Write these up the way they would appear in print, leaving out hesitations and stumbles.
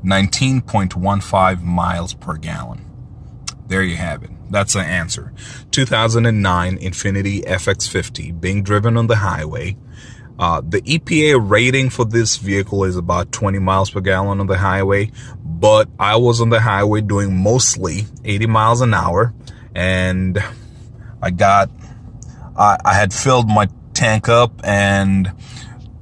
19.15 miles per gallon. There you have it. That's the answer. 2009 Infiniti FX50 being driven on the highway. The EPA rating for this vehicle is about 20 miles per gallon on the highway, but I was on the highway doing mostly 80 miles an hour, and I had filled my tank up, and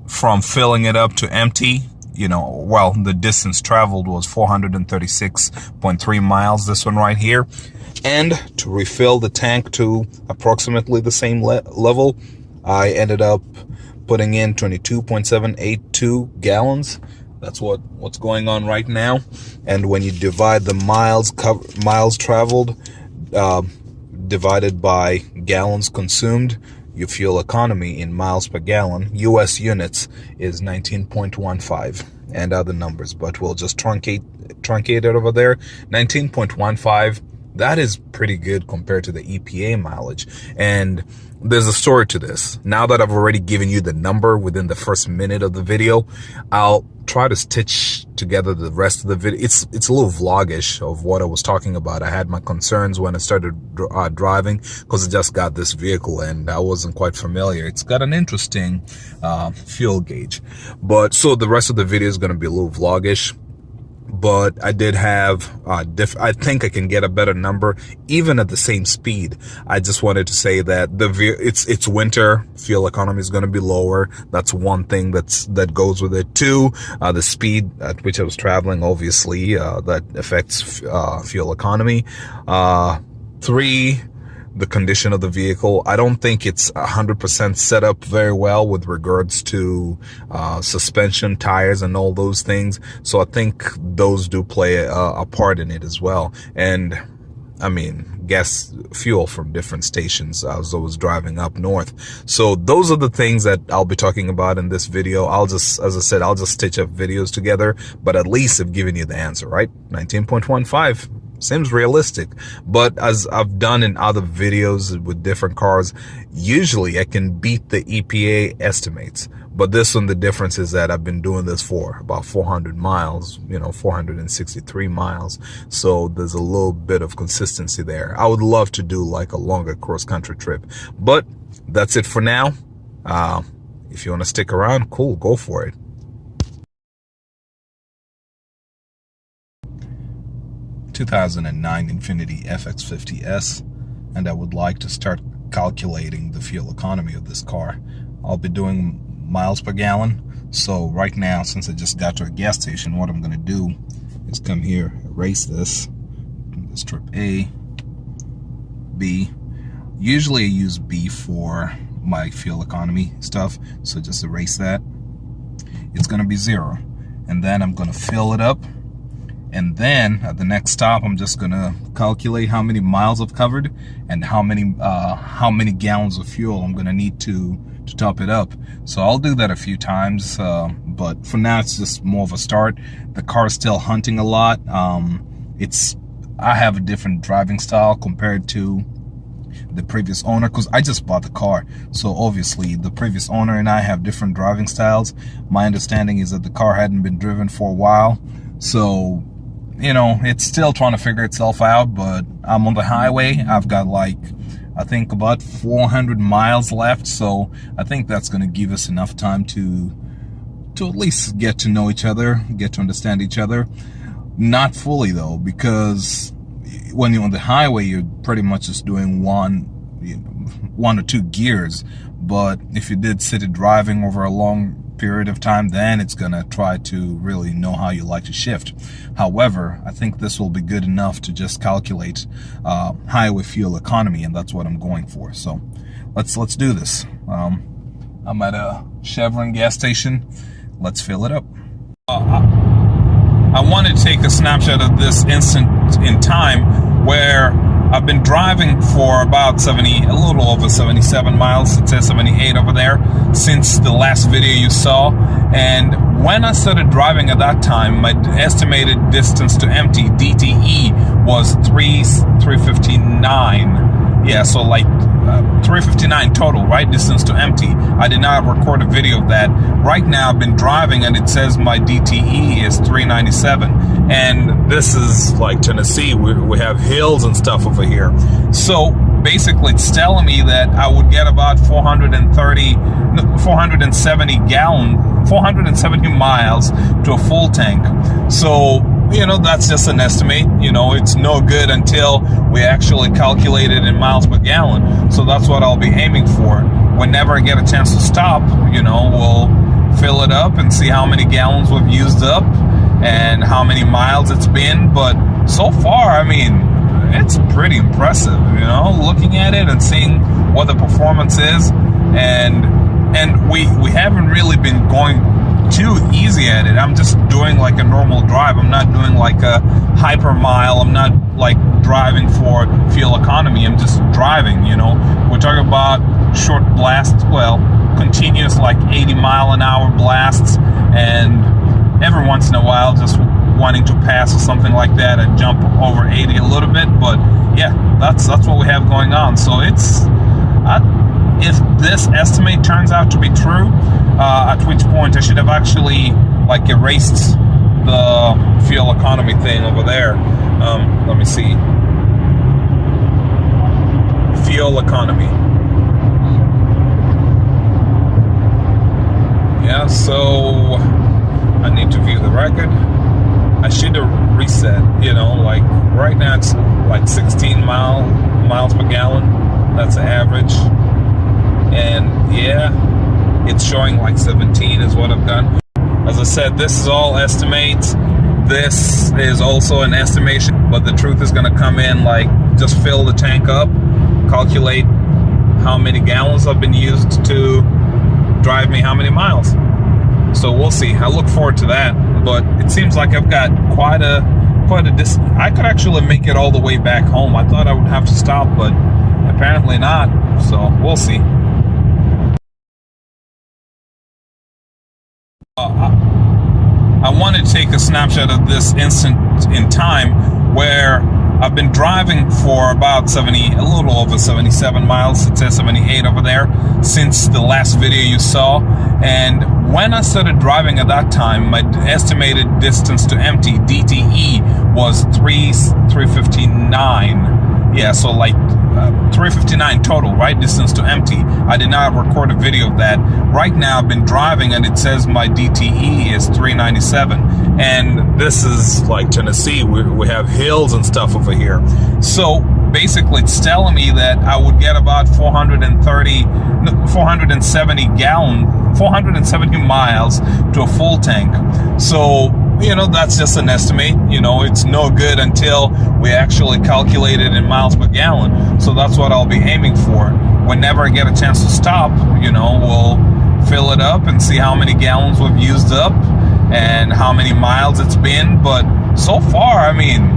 from filling it up to empty, well, the distance traveled was 436.3 miles, this one right here. And to refill the tank to approximately the same level, I ended up putting in 22.782 gallons. That's what's going on right now. And when you divide the miles traveled divided by gallons consumed, your fuel economy in miles per gallon, US units, is 19.15, and other numbers, but we'll just truncate it over there. 19.15. That is pretty good compared to the EPA mileage. And there's a story to this. Now that I've already given you the number within the first minute of the video, I'll try to stitch together the rest of the video. It's a little vlogish of what I was talking about. I had my concerns when I started driving, because I just got this vehicle and I wasn't quite familiar. It's got an interesting fuel gauge. But so the rest of the video is going to be a little vlogish. But I did have, I think I can get a better number even at the same speed. I just wanted to say that it's winter, fuel economy is going to be lower. That's one thing that goes with it. Two, the speed at which I was traveling, obviously, that affects fuel economy. Three, the condition of the vehicle. I don't think it's 100% set up very well with regards to suspension, tires, and all those things. So I think those do play a part in it as well. And I mean, gas fuel from different stations as I was driving up north. So those are the things that I'll be talking about in this video. As I said, I'll just stitch up videos together, but at least I've given you the answer, right? 19.15. Seems realistic. But as I've done in other videos with different cars, usually I can beat the EPA estimates. But this one, the difference is that I've been doing this for about 400 miles, 463 miles. So there's a little bit of consistency there. I would love to do like a longer cross-country trip. But that's it for now. If you want to stick around, cool, go for it. 2009 Infiniti FX50S, and I would like to start calculating the fuel economy of this car. I'll be doing miles per gallon. So right now, since I just got to a gas station, what I'm going to do is come here, erase this strip A, B. Usually I use B for my fuel economy stuff, so just erase that. It's going to be 0, and then I'm going to fill it up. And then at the next stop, I'm just gonna calculate how many miles I've covered and how many gallons of fuel I'm gonna need to top it up. So I'll do that a few times, but for now it's just more of a start. The car is still hunting a lot. I have a different driving style compared to the previous owner, because I just bought the car. So obviously the previous owner and I have different driving styles. My understanding is that the car hadn't been driven for a while, so it's still trying to figure itself out. But I'm on the highway. I've got I think about 400 miles left. So I think that's going to give us enough time to at least get to know each other, get to understand each other. Not fully though, because when you're on the highway, you're pretty much just doing one or two gears. But if you did city driving over a long period of time, then it's gonna try to really know how you like to shift. However, I think this will be good enough to just calculate highway fuel economy, and that's what I'm going for. So let's do this. I'm at a Chevron gas station. Let's fill it up. I wanted to take a snapshot of this instant in time where I've been driving for about a little over 77 miles. It says 78 over there since the last video you saw. And when I started driving at that time, my estimated distance to empty, DTE, was 359. Yeah, so like 359 total, right? Distance to empty. I did not record a video of that. Right now I've been driving and it says my DTE is 397. And this is like Tennessee. We have hills and stuff over here. So basically it's telling me that I would get about 470 miles to a full tank. So, that's just an estimate. It's no good until we actually calculate it in miles per gallon. So that's what I'll be aiming for. Whenever I get a chance to stop, we'll fill it up and see how many gallons we've used up and how many miles it's been. But so far, I mean, it's pretty impressive, looking at it and seeing what the performance is. And we haven't really been going too easy at it. I'm just doing like a normal drive. I'm not doing like a hyper mile. I'm not like driving for fuel economy. I'm just driving, We're talking about short blasts, continuous like 80-mile-an-hour blasts, and every once in a while just wanting to pass or something like that and jump over 80 a little bit. But yeah, that's what we have going on. So it's if this estimate turns out to be true, at which point I should have actually like erased the fuel economy thing over there. Let me see. Fuel economy. Yeah, so I need to view the record. I should have reset, like right now it's like 16 miles per gallon. That's the average. And yeah, it's showing like 17 is what I've done. As I said, this is all estimates. This is also an estimation, but the truth is going to come in like just fill the tank up, calculate how many gallons have been used to drive me how many miles. So we'll see. I look forward to that. But it seems like I've got quite a distance. I could actually make it all the way back home. I thought I would have to stop, but apparently not. So we'll see. I wanted to take a snapshot of this instant in time where I've been driving for about a little over 77 miles. It says 78 over there since the last video you saw. And when I started driving at that time, my estimated distance to empty, DTE, was 359. Yeah, so like 359 total, right? Distance to empty. I did not record a video of that. Right now I've been driving and it says my DTE is 397. And this is like Tennessee. We have hills and stuff over here. So basically it's telling me that I would get about 470 miles to a full tank. So, that's just an estimate. It's no good until we actually calculate it in miles per gallon. So that's what I'll be aiming for. Whenever I get a chance to stop, we'll fill it up and see how many gallons we've used up and how many miles it's been. But so far, I mean,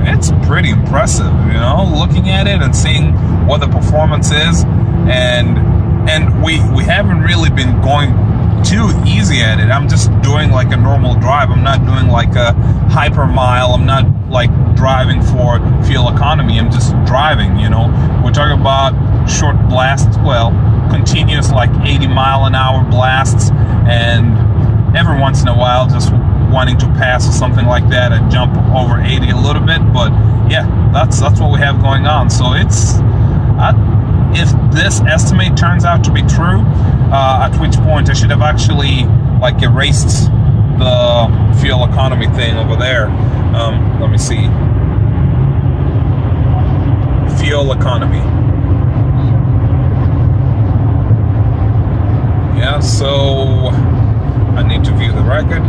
it's pretty impressive, looking at it and seeing what the performance is. And we haven't really been going too easy at it. I'm just doing like a normal drive. I'm not doing like a hyper mile. I'm not like driving for fuel economy. I'm just driving, We're talking about short blasts, continuous like 80-mile-an-hour blasts, and every once in a while just wanting to pass or something like that and jump over 80 a little bit. But yeah, that's what we have going on. So it's if this estimate turns out to be true, at which point I should have actually like erased the fuel economy thing over there. Let me see. Fuel economy. Yeah, so I need to view the record.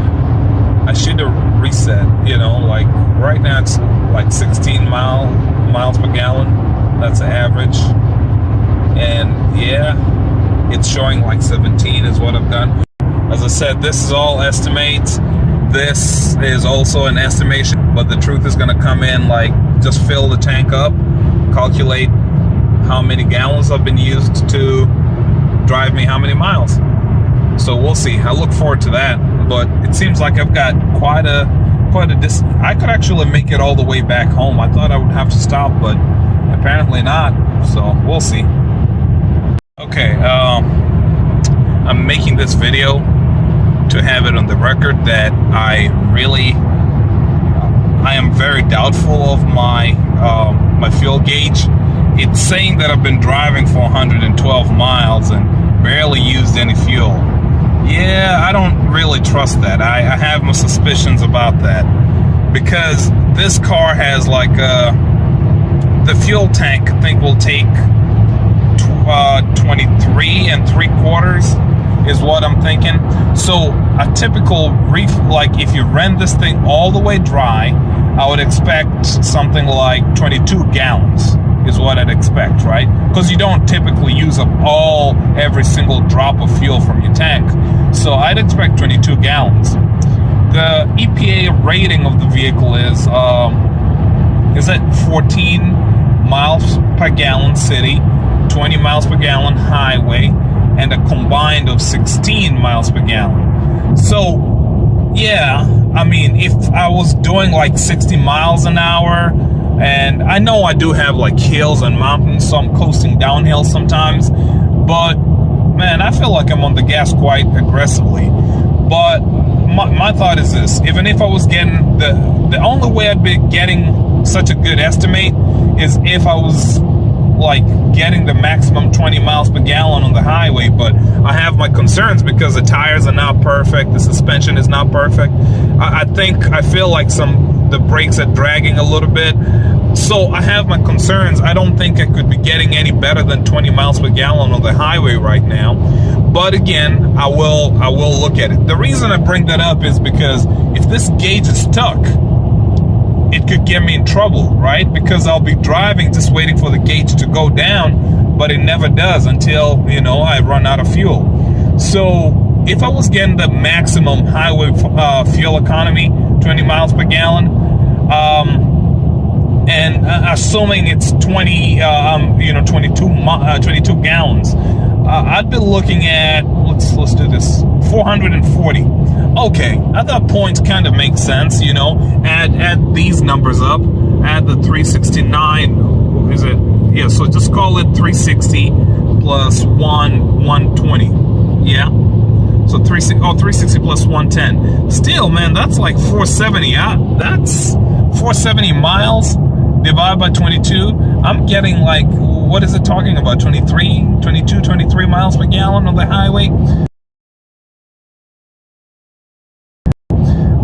I should have reset, like right now it's like 16 miles per gallon. That's the average. And yeah, it's showing like 17 is what I've done. As I said, this is all estimates. This is also an estimation, but the truth is going to come in like just fill the tank up, calculate how many gallons have been used to drive me how many miles. So we'll see. I look forward to that. But it seems like I've got quite a distance. I could actually make it all the way back home. I thought I would have to stop, but apparently not. So we'll see. Okay, I'm making this video to have it on the record that I am very doubtful of my my fuel gauge. It's saying that I've been driving for 112 miles and barely used any fuel. Yeah, I don't really trust that. I have my suspicions about that, because this car has like the fuel tank, I think, will take 23 3/4 is what I'm thinking. So a typical like if you ran this thing all the way dry, I would expect something like 22 gallons is what I'd expect, right? Because you don't typically use up every single drop of fuel from your tank. So I'd expect 22 gallons. The EPA rating of the vehicle is at 14 miles per gallon city, 20 miles per gallon highway, and a combined of 16 miles per gallon. So yeah, I mean, if I was doing like 60 miles an hour, and I know I do have like hills and mountains, so I'm coasting downhill sometimes, but man, I feel like I'm on the gas quite aggressively. But my thought is this: even if I was getting the only way I'd be getting such a good estimate is if I was like getting the maximum 20 miles per gallon on the highway. But I have my concerns because the tires are not perfect, the suspension is not perfect. I feel like the brakes are dragging a little bit. So I have my concerns. I don't think I could be getting any better than 20 miles per gallon on the highway right now. But again, I will look at it. The reason I bring that up is because if this gauge is stuck, it could get me in trouble, right? Because I'll be driving just waiting for the gauge to go down, but it never does until, I run out of fuel. So if I was getting the maximum highway fuel economy, 20 miles per gallon, and assuming it's 22 gallons, I'd be looking at, let's do this, 440. Okay, at that point kind of makes sense, add these numbers up, add the 369, is it? Yeah, so just call it 360 plus 120, yeah? So 360 plus 110. Still, man, that's like 470. That's 470 miles divided by 22. I'm getting like, what is it talking about? 23 miles per gallon on the highway.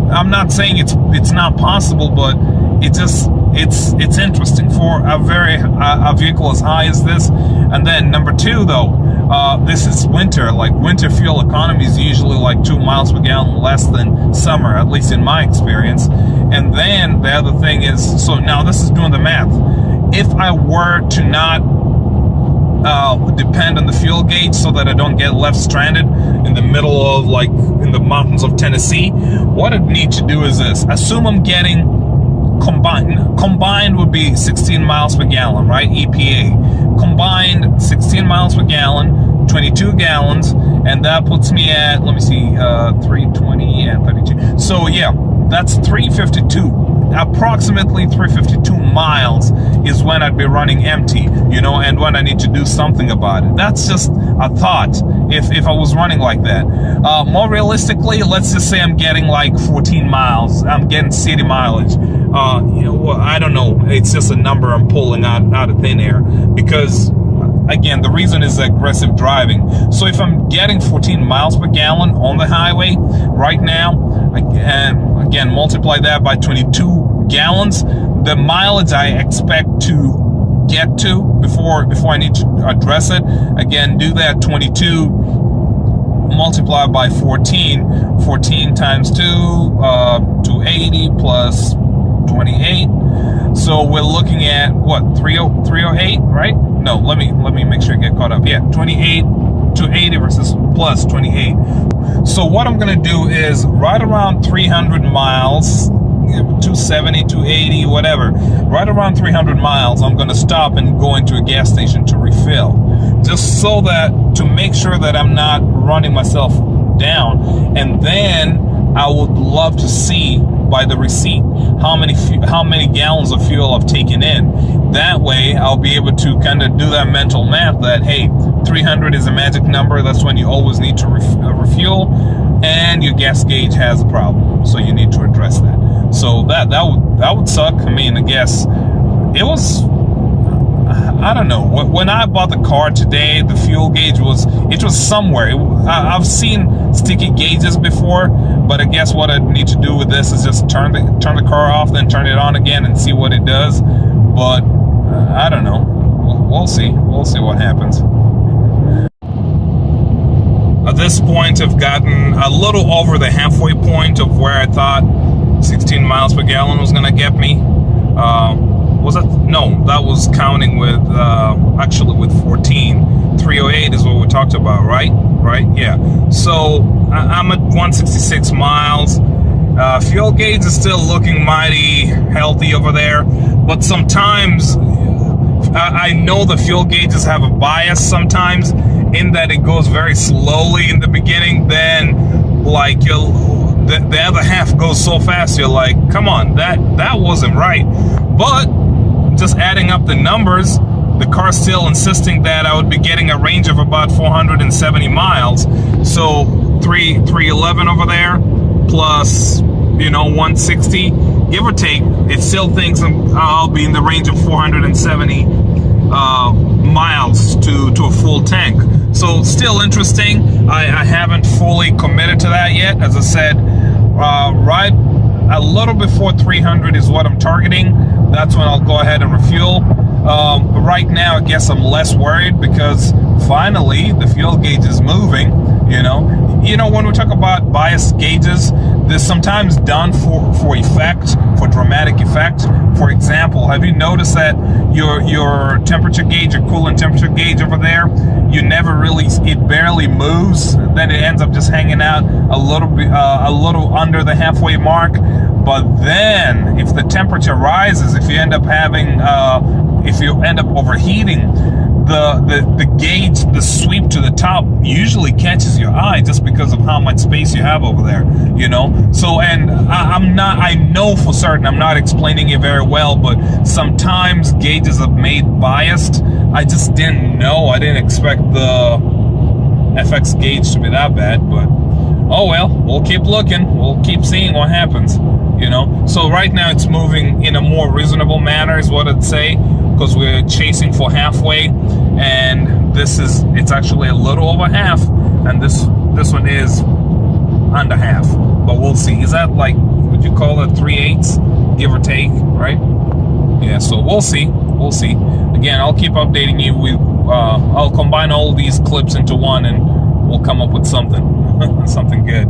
I'm not saying it's not possible, but it's interesting for a vehicle as high as this. And then number two, though, this is winter. Like winter fuel economy is usually like 2 miles per gallon less than summer, at least in my experience. And then the other thing is, so now this is doing the math. If I were to not depend on the fuel gauge so that I don't get left stranded in the middle of like in the mountains of Tennessee, what I'd need to do is this: assume I'm getting combined would be 16 miles per gallon, right? EPA combined 16 miles per gallon, 22 gallons, and that puts me at, let me see, 320 and 32. So yeah, that's 352. Approximately 352 miles is when I'd be running empty, and when I need to do something about it. That's just a thought if I was running like that. More realistically, let's just say I'm getting like 14 miles. I'm getting city mileage. I don't know. It's just a number I'm pulling out of thin air because, again, the reason is aggressive driving. So if I'm getting 14 miles per gallon on the highway right now, and again, multiply that by 22 gallons, the mileage I expect to get to before I need to address it, again, do that 22 multiplied by 14 times 2, 280 plus 28. So we're looking at what, 308, right? No, let me make sure I get caught up. Yeah, 28 to 80 versus plus 28. So what I'm gonna do is right around 300 miles, 270, 280, whatever, right around 300 miles, I'm gonna stop and go into a gas station to refill, just so that, to make sure that I'm not running myself down. And then I would love to see by the receipt how many gallons of fuel I've taken in. That way I'll be able to kind of do that mental math that, hey, 300 is a magic number. That's when you always need to refuel, and your gas gauge has a problem, so you need to address that. So that would suck. I mean, I guess it was, I don't know. When I bought the car today, the fuel gauge was somewhere. I've seen sticky gauges before, but I guess what I need to do with this is just turn the car off, then turn it on again and see what it does. But I don't know. We'll see. We'll see what happens. At this point, I've gotten a little over the halfway point of where I thought 16 miles per gallon was gonna get me. Was that? No, that was counting with, actually with 14. 308 is what we talked about, right? Right, yeah. So I'm at 166 miles. Fuel gauge is still looking mighty healthy over there, but sometimes I know the fuel gauges have a bias sometimes in that it goes very slowly in the beginning, then like the other half goes so fast you're like, come on, that wasn't right. But just adding up the numbers, the car's still insisting that I would be getting a range of about 470 miles. So 311 over there plus, you know, 160, give or take, it still thinks I'll be in the range of 470 miles to a full tank. So still interesting. I haven't fully committed to that yet. As I said, right a little before 300 is what I'm targeting. That's when I'll go ahead and refuel. Right now, I guess I'm less worried because finally the fuel gauge is moving. You know, when we talk about bias gauges, they're sometimes done for effect, for dramatic effect. For example, have you noticed that your temperature gauge, your coolant temperature gauge over there, you never really, it barely moves. Then it ends up just hanging out a little bit, a little under the halfway mark. But then, if the temperature rises, if you end up having, if you end up overheating, the gauge, the sweep to the top usually catches your eye just because of how much space you have over there, you know? So, and I know for certain, I'm not explaining it very well, but sometimes gauges are made biased. I just didn't know. I didn't expect the FX gauge to be that bad, but oh well, we'll keep looking. We'll keep seeing what happens, you know? So right now it's moving in a more reasonable manner is what I'd say, because we're chasing for halfway, and it's actually a little over half, and this one is under half, but we'll see. Is that like, would you call it 3/8, give or take, right? Yeah, so we'll see. Again, I'll keep updating you with, I'll combine all these clips into one and we'll come up with something, something good.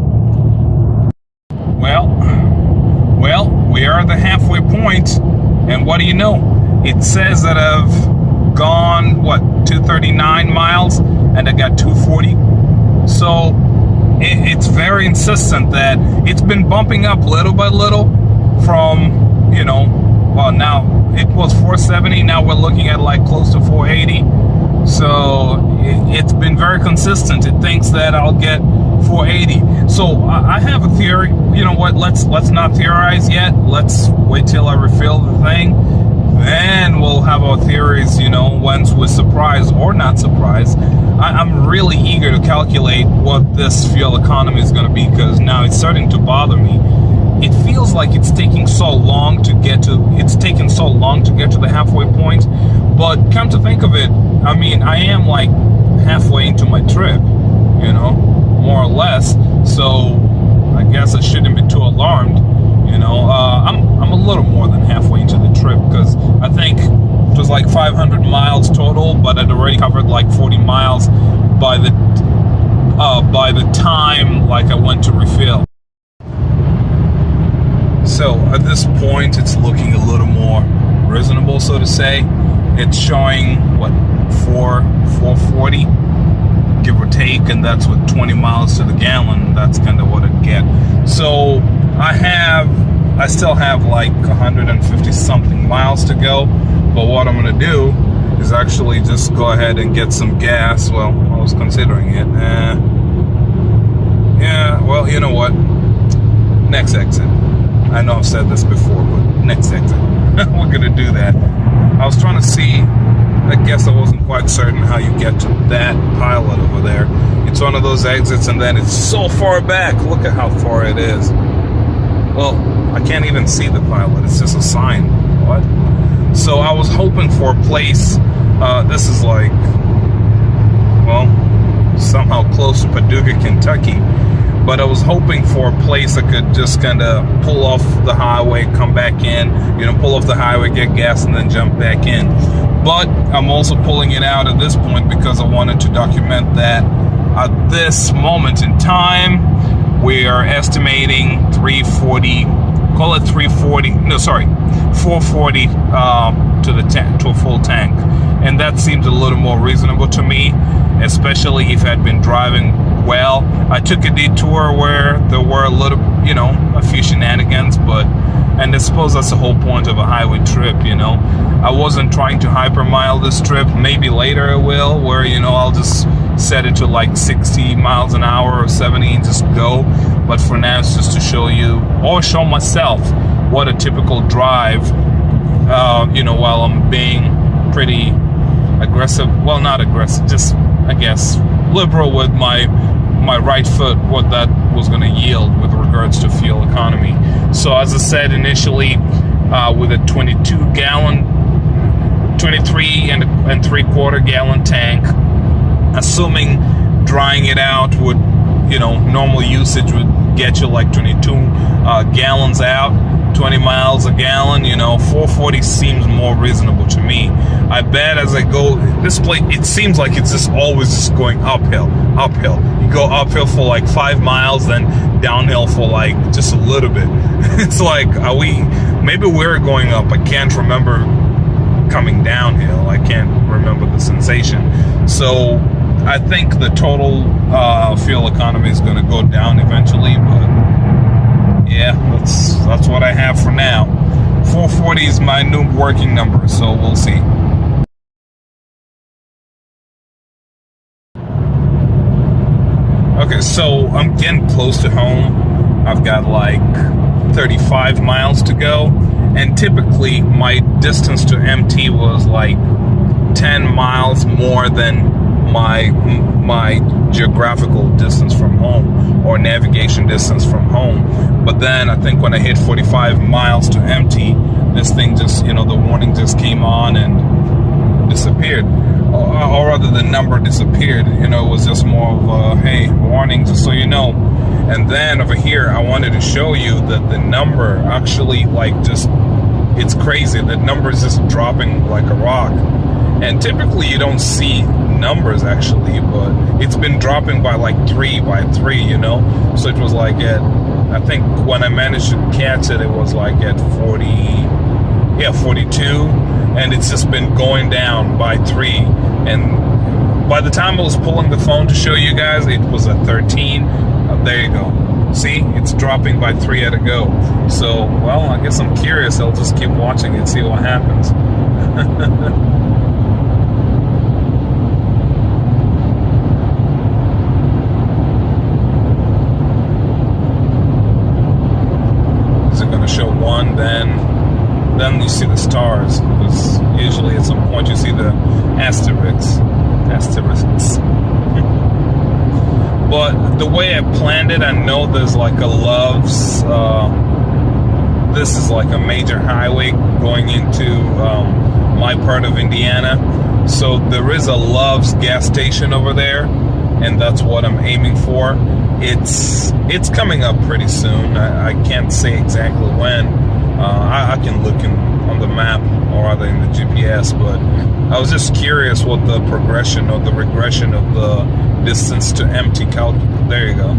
Well, we are at the halfway point, and what do you know? It says that I've gone, 239 miles, and I got 240. So it's very insistent that it's been bumping up little by little from, you know, well, now it was 470, now we're looking at like close to 480. So it's been very consistent. It thinks that I'll get 480. So I have a theory. You know what? Let's not theorize yet. Let's wait till I refill the thing. Then we'll have our theories, you know, once we're surprised or not surprised. I'm really eager to calculate what this fuel economy is going to be, because now it's starting to bother me. It feels like it's taking so long to get to, the halfway point. But come to think of it, I mean, I am like halfway into my trip, you know, more or less. So I guess I shouldn't be too alarmed. You know, I'm a little more than halfway into the trip, because I think it was like 500 miles total, but I'd already covered like 40 miles by the time like I went to refill. So at this point, it's looking a little more reasonable, so to say. It's showing 440, give or take, and that's with 20 miles to the gallon. That's kind of what I'd get. So I still have like 150 something miles to go, but what I'm gonna do is actually just go ahead and get some gas. Well, I was considering it. Yeah, well, you know what? Next exit. I know I've said this before, but next exit. We're gonna do that. I was trying to see, I guess I wasn't quite certain how you get to that pilot over there. It's one of those exits and then it's so far back. Look at how far it is. Well, I can't even see the pilot. It's just a sign. What? So I was hoping for a place, this is like, well, somehow close to Paducah, Kentucky. But I was hoping for a place I could just kind of pull off the highway, come back in, pull off the highway, get gas, and then jump back in. But I'm also pulling it out at this point because I wanted to document that at this moment in time, we are estimating 340, call it 340, no, sorry, 440 to a full tank. And that seems a little more reasonable to me, especially if I'd been driving well. I took a detour where there were a few shenanigans, and I suppose that's the whole point of a highway trip, I wasn't trying to hypermile this trip. Maybe later I will, where, I'll just set it to like 60 miles an hour or 70 and just go. But for now, it's just to show you, or show myself, what a typical drive, while I'm being pretty aggressive. Well, not aggressive, just, I guess, liberal with my right foot, what that was going to yield with regards to fuel economy. So as I said initially, with a 23 and 3/4 gallon tank, assuming drying it out would, normal usage would get you like 22 gallons out, 20 miles a gallon, 440 seems more reasonable to me. I bet as I go, this place, it seems like it's just always just going uphill. You go uphill for like 5 miles, then downhill for like just a little bit. It's like, maybe we're going up. I can't remember coming downhill. I can't remember the sensation. So I think the total fuel economy is going to go down eventually, but yeah, that's what I have for now. 440 is my new working number, so we'll see. Okay, so I'm getting close to home. I've got like 35 miles to go, and typically my distance to MT was like 10 miles more than my geographical distance from home, or navigation distance from home. But then I think when I hit 45 miles to empty, this thing just, the warning just came on and disappeared, or rather the number disappeared. It was just more of a, hey, warning, just so you know. And then over here, I wanted to show you that the number actually, like, just, it's crazy. The number is just dropping like a rock. And typically you don't see numbers actually, but it's been dropping by like 3 by 3, so it was like at, I think when I managed to catch it, it was like at 42, and it's just been going down by 3, and by the time I was pulling the phone to show you guys, it was at 13. There you go. See, it's dropping by 3 at a go. So, well, I guess I'm curious. I'll just keep watching and see what happens. Show 1, then you see the stars, because usually at some point you see the asterisks. But the way I planned it, I know there's like a Love's, this is like a major highway going into my part of Indiana, so there is a Love's gas station over there, and that's what I'm aiming for. It's coming up pretty soon. I can't say exactly when. I can look on the map, or rather in the GPS, but I was just curious what the progression or the regression of the distance to empty there you go.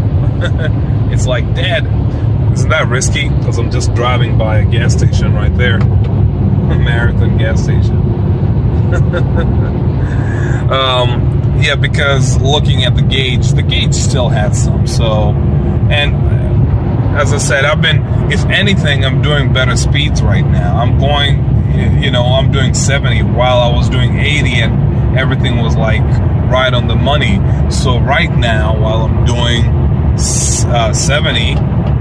It's like, Dad, isn't that risky? Because I'm just driving by a gas station right there. A Marathon gas station. Yeah, because looking at the gauge still has some. So, and as I said, if anything, I'm doing better speeds right now. I'm going, I'm doing 70 while I was doing 80, and everything was like right on the money. So right now, while I'm doing 70,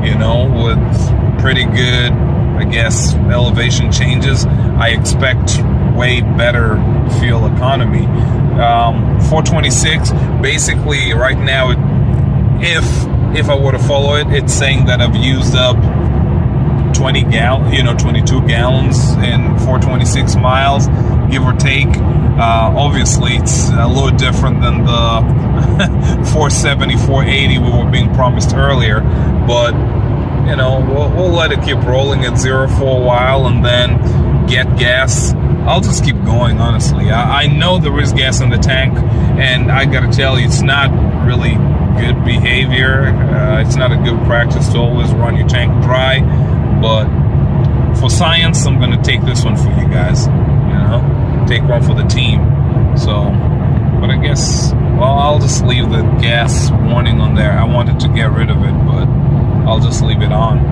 you know, with pretty good, I guess, elevation changes. I expect way better fuel economy. 426, basically right now, if I were to follow it, it's saying that I've used up 22 gallons in 426 miles, give or take. Obviously, it's a little different than the 470, 480 we were being promised earlier, but you know, we'll let it keep rolling at 0 for a while and then get gas. I'll just keep going, honestly. I know there is gas in the tank, and I gotta tell you, it's not really good behavior. It's not a good practice to always run your tank dry, but for science, I'm gonna take this one for you guys, you know, take one for the team. So, but I guess, well, I'll just leave the gas warning on there. I wanted to get rid of it, but I'll just leave it on.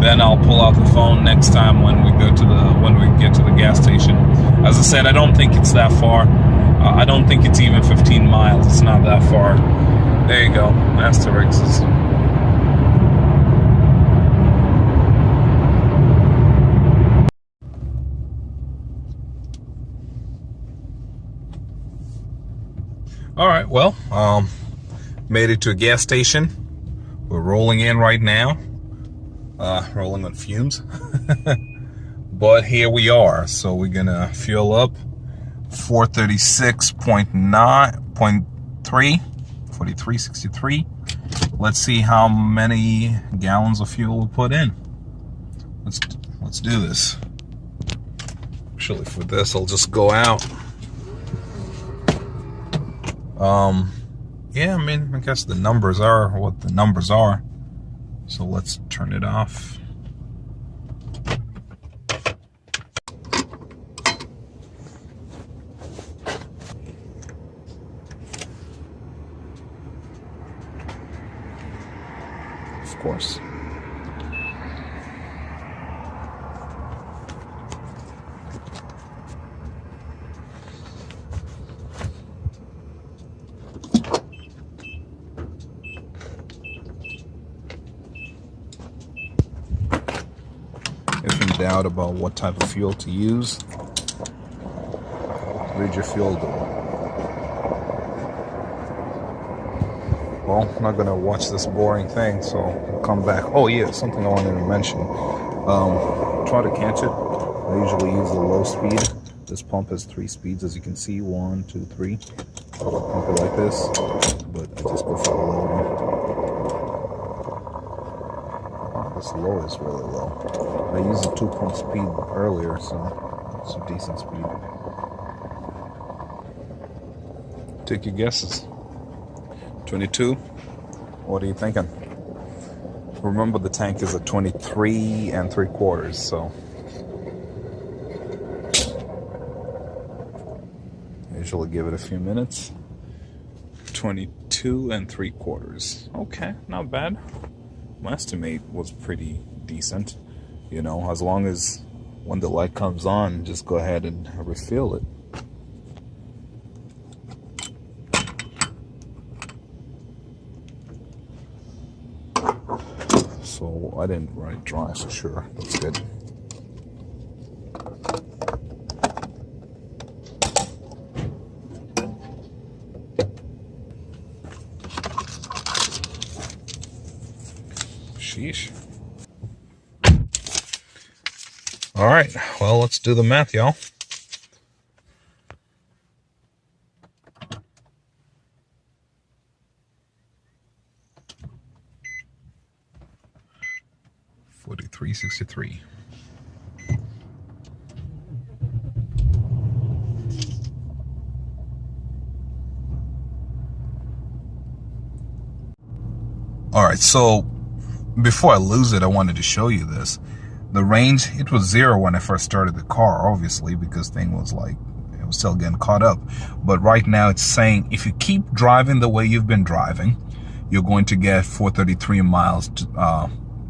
Then I'll pull out the phone next time when we get to the gas station. As I said, I don't think it's that far. I don't think it's even 15 miles. It's not that far. There you go, Asterixes. All right, well, made it to a gas station. We're rolling in right now. Rolling on fumes. But here we are. So we're gonna fuel up 436.3, 43.63. Let's see how many gallons of fuel we put in. Let's do this. Actually, for this, I'll just go out. Yeah, I mean, I guess the numbers are what the numbers are. So let's turn it off. Of course. If in doubt about what type of fuel to use, read your fuel bill. Well, I'm not gonna watch this boring thing, so I'll come back. Oh yeah, something I wanted to mention. Try to catch it. I usually use the low speed. This pump has 3 speeds, as you can see. 1, 2, 3. Pump it like this, but I just go for the low one. This low is really low. I used a 2-pump speed earlier, so it's a decent speed. Take your guesses. 22. What are you thinking? Remember, the tank is at 23 3/4, so I usually give it a few minutes. 22 3/4. Okay, not bad. My estimate was pretty decent, you know, as long as when the light comes on, just go ahead and refill it. So I didn't run it dry for sure. That's good. Sheesh. All right, well, let's do the math, y'all. $43.63. All right, so before I lose it, I wanted to show you this. The range, it was 0 when I first started the car, obviously, because thing was like, it was still getting caught up. But right now it's saying if you keep driving the way you've been driving, you're going to get 433 miles to,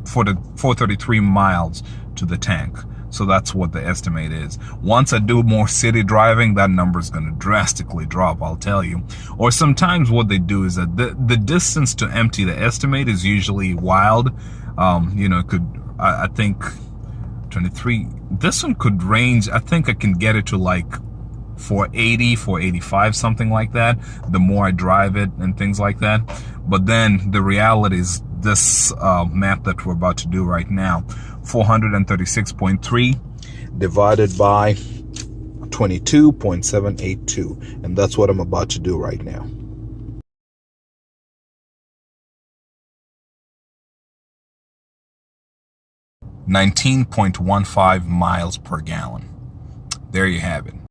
433 miles to the tank. So that's what the estimate is. Once I do more city driving, that number is going to drastically drop, I'll tell you. Or sometimes what they do is that the distance to empty the estimate is usually wild. You know, it could, I think 23, this one could range, I think I can get it to like 480, 485, something like that, the more I drive it and things like that. But then the reality is this math that we're about to do right now, 436.3 divided by 22.782, and that's what I'm about to do right now. $19.15 miles per gallon. There you have it.